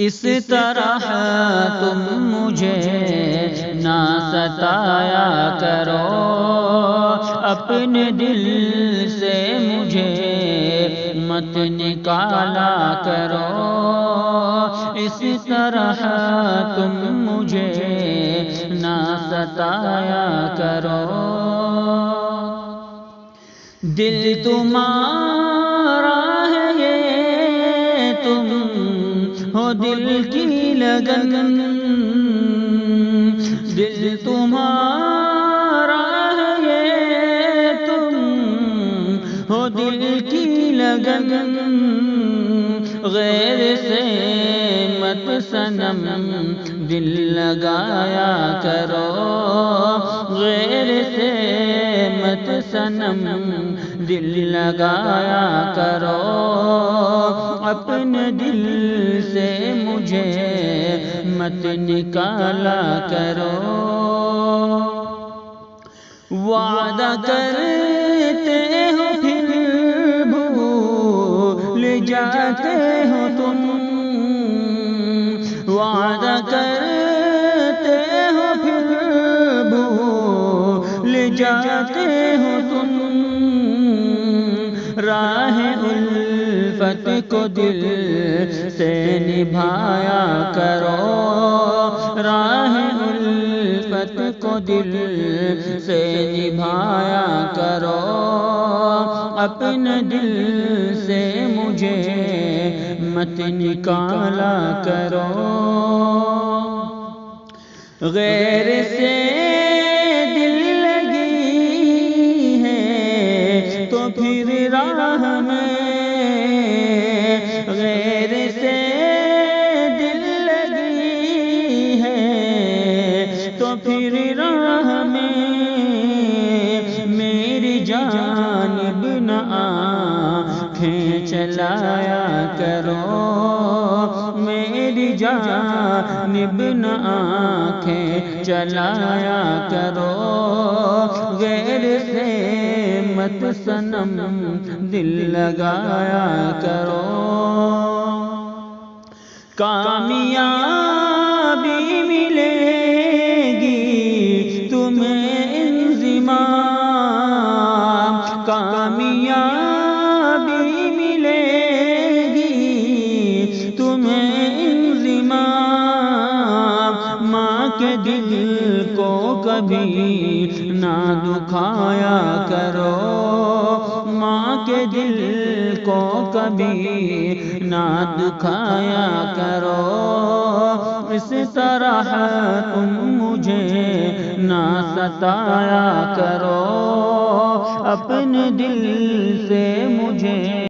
اس طرح تم مجھے نہ ستایا کرو، اپنے دل سے مجھے مت نکالا کرو۔ اس طرح تم مجھے نہ ستایا کرو۔ دل تمہارا ہے یہ، تم ہو دل کی لگن، دل تمہارا ہے یہ، تم ہو دل کی لگن۔ غیر سے مت صنم دل لگایا کرو، غیر سے مت صنم دل لگایا کرو۔ اپنے دل سے مجھے مت نکالا کرو۔ وعدہ کرتے ہو پھر بھول جاتے ہو تم، وعدہ کرتے ہو پھر بھول جاتے ہو تم۔ راہ الفت کو دل سے نبھایا کرو، راہ الفت کو دل سے نبھایا کرو۔ اپنے دل سے مجھے مت نکالا کرو۔ غیر سے دل لگی ہے تو پھر راہ میں، غیر سے دل لگی ہے تو پھر راہ میں، میری جانب نہ آنکھیں چلایا کرو، میری جانب نہ آنکھیں چلایا کرو۔ غیر سے مت صنم دل لگایا کرو۔ کامیابی ملے گی تمہیں انضمام، کامیابی ملے گی تمہیں انضمام۔ ماں کے دل کو کبھی نہ دکھایا کرو، ماں کے دل کو کبھی نہ دکھایا کرو۔ اس طرح تم مجھے نہ ستایا کرو، اپنے دل سے مجھے